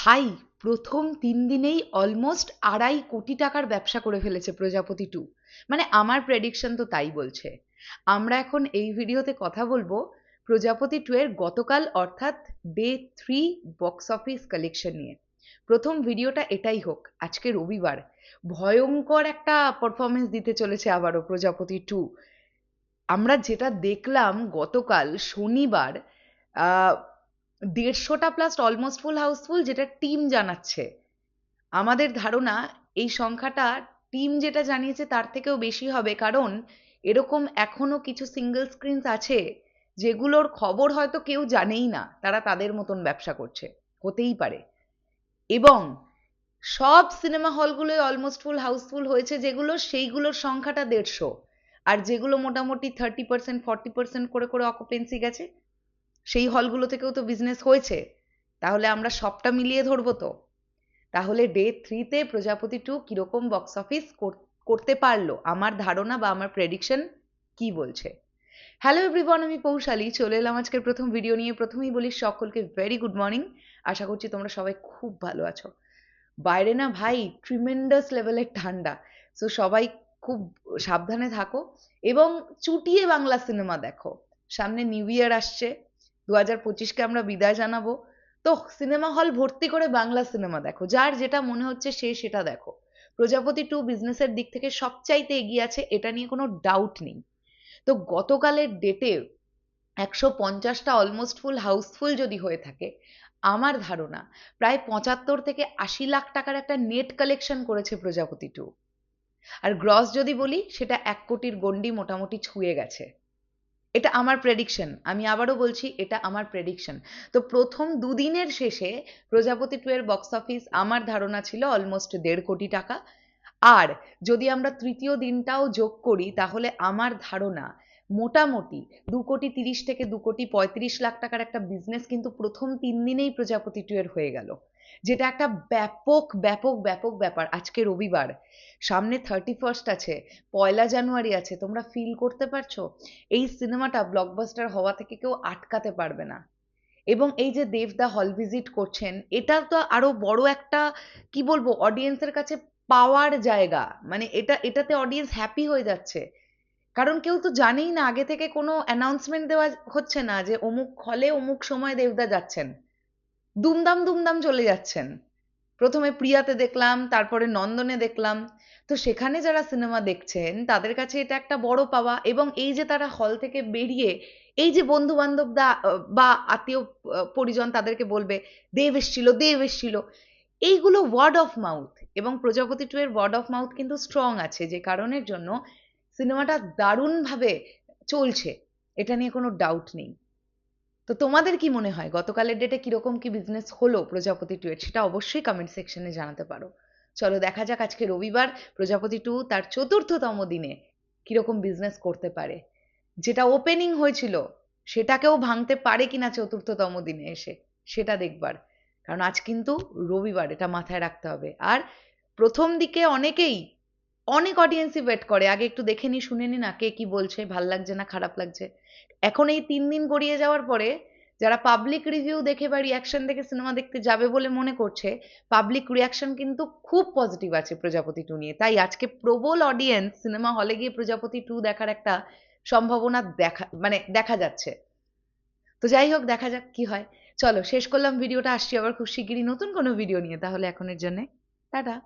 ভাই, প্রথম 3 দিনেই অলমোস্ট 2.5 কোটি টাকার ব্যবসা করে ফেলেছে প্রজাপতি টু। মানে আমার প্রেডিকশন তো তাই বলছে। আমরা এখন এই ভিডিওতে কথা বলবো প্রজাপতি টু এর গতকাল অর্থাৎ ডে 3 বক্স অফিস কালেকশন নিয়ে। প্রথম ভিডিওটা এটাই হোক। আজকে রবিবার, ভয়ঙ্কর একটা পারফরমেন্স দিতে চলেছে আবারও প্রজাপতি টু। আমরা যেটা দেখলাম গতকাল শনিবার, 150টা প্লাস অলমোস্ট ফুল হাউসফুল, যেটা টিম জানাচ্ছে। আমাদের ধারণা এই সংখ্যাটা টিম যেটা জানিয়েছে তার থেকেও বেশি হবে, কারণ এরকম এখনো কিছু সিঙ্গেল স্ক্রিনস আছে যেগুলোর খবর হয়তো কেউ জানেই না, তারা তাদের মতন ব্যবসা করছে, হতেই পারে। এবং সব সিনেমা হলগুলোই অলমোস্ট ফুল হাউসফুল হয়েছে, যেগুলো সেইগুলোর সংখ্যাটা 150, আর যেগুলো মোটামুটি 30% 40% করে করে অকুপেন্সি গেছে, সেই হলগুলো থেকেও তো বিজনেস হয়েছে। তাহলে আমরা সবটা মিলিয়ে ধরবো তো। তাহলে ডে 3-তে প্রজাপতি টু কিরকম বক্স অফিস করতে পারলো, আমার ধারণা বা আমার প্রেডিকশন কি বলছে। হ্যালো এভরিওয়ান, আমি পৌশালী চলে এলাম আজকের প্রথম ভিডিও নিয়ে। প্রথমেই বলি সকলকে ভেরি গুড মর্নিং। আশা করছি তোমরা সবাই খুব ভালো আছো। বাইরে না ভাই ট্রিমেন্ডাস লেভেলের ঠান্ডা, সো সবাই খুব সাবধানে থাকো এবং চুটিয়ে বাংলা সিনেমা দেখো। সামনে নিউ ইয়ার আসছে, 2025কে আমরা বিদায় জানাবো। তো সিনেমা হল ভর্তি করে বাংলা সিনেমা দেখো, যার যেটা মনে হচ্ছে সে সেটা দেখো। প্রজাপতি টু বিজনেসের দিক থেকে সবচাইতে এগিয়ে আছে, এটা নিয়ে কোনো ডাউট নেই। তো গতকালের ডেটে 150টা অলমোস্ট ফুল হাউসফুল যদি হয়ে থাকে, আমার ধারণা প্রায় 75 থেকে 80 লাখ টাকার একটা নেট কালেকশন করেছে প্রজাপতি টু। আর গ্রস যদি বলি, সেটা 1 কোটির গন্ডি মোটামুটি ছুঁয়ে গেছে। এটা আমার প্রেডিকশন, আমি আবারও বলছি এটা আমার প্রেডিকশন। তো প্রথম দুদিনের শেষে প্রজাপতি টু এর বক্স অফিস আমার ধারণা ছিল অলমোস্ট 1.5 কোটি টাকা। আর যদি আমরা তৃতীয় দিনটাও যোগ করি, তাহলে আমার ধারণা মোটামুটি 2 কোটি 30 থেকে 2 কোটি 35 লাখ টাকার একটা বিজনেস কিন্তু প্রথম 3 দিনেই প্রজাপতি টু এর হয়ে গেল, যেটা একটা ব্যাপক ব্যাপক ব্যাপক ব্যাপার। আজকে রবিবার, সামনে 31st আছে, 1লা জানুয়ারি আছে, তোমরা ফিল করতে পারছো এই সিনেমাটা ব্লকবাস্টার হওয়া থেকে কেউ আটকাতে পারবে না। এবং এই যে দেবদা হল ভিজিট করছেন, এটা তো আরো বড় একটা, কি বলবো, অডিয়েন্সের কাছে পাওয়ার জায়গা। মানে এটাতে অডিয়েন্স হ্যাপি হয়ে যাচ্ছে, কারণ কেউ তো জানেই না, আগে থেকে কোনো অ্যানাউন্সমেন্ট দেওয়া হচ্ছে না যে অমুক হলে অমুক সময় দেবদা যাচ্ছেন। দুমদাম দুমদাম চলে যাচ্ছেন। প্রথমে প্রিয়াতে দেখলাম, তারপরে নন্দনে দেখলাম। তো সেখানে যারা সিনেমা দেখছেন তাদের কাছে এটা একটা বড় পাওয়া। এবং এই যে তারা হল থেকে বেরিয়ে এই যে বন্ধু বান্ধব বা আত্মীয় পরিজন তাদেরকে বলবে দেব এসছিল দেব এসছিল, এইগুলো ওয়ার্ড অফ মাউথ। এবং প্রজাপতি টু এর ওয়ার্ড অফ মাউথ কিন্তু স্ট্রং আছে, যে কারণের জন্য সিনেমাটা দারুণভাবে চলছে, এটা নিয়ে কোনো ডাউট নেই। তো তোমাদের কি মনে হয় গতকালের ডেটে কিরকম কি বিজনেস হলো প্রজাপতি টু এর, সেটা অবশ্যই কমেন্ট সেকশনে জানাতে পারো। চলো দেখা যাক আজকে রবিবার প্রজাপতি টু তার 4র্থতম দিনে কিরকম বিজনেস করতে পারে। যেটা ওপেনিং হয়েছিল সেটাকেও ভাঙতে পারে কিনা 4র্থতম দিনে এসে, সেটা দেখবার। কারণ আজ কিন্তু রবিবার, এটা মাথায় রাখতে হবে। আর প্রথম দিকে অনেকেই, অনেক অডিয়েন্সই ওয়েট করে আগে একটু দেখে নি শুনে নি না কে কি বলছে, ভাল লাগছে না খারাপ লাগছে। এখন এই 3 দিন গড়িয়ে যাওয়ার পরে যারা পাবলিক রিভিউ দেখে বা রিয়াকশন দেখে সিনেমা দেখতে যাবে বলে মনে করছে, পাবলিক রিয়াকশন কিন্তু খুব পজিটিভ আছে প্রজাপতি টু নিয়ে। তাই আজকে প্রবল অডিয়েন্স সিনেমা হলে গিয়ে প্রজাপতি টু দেখার একটা সম্ভাবনা দেখা যাচ্ছে। তো যাই হোক, দেখা যাক কি হয়। চলো শেষ করলাম ভিডিওটা, আসছি আবার খুব শিগগিরই নতুন কোনো ভিডিও নিয়ে। তাহলে এখনের জন্য টাটা।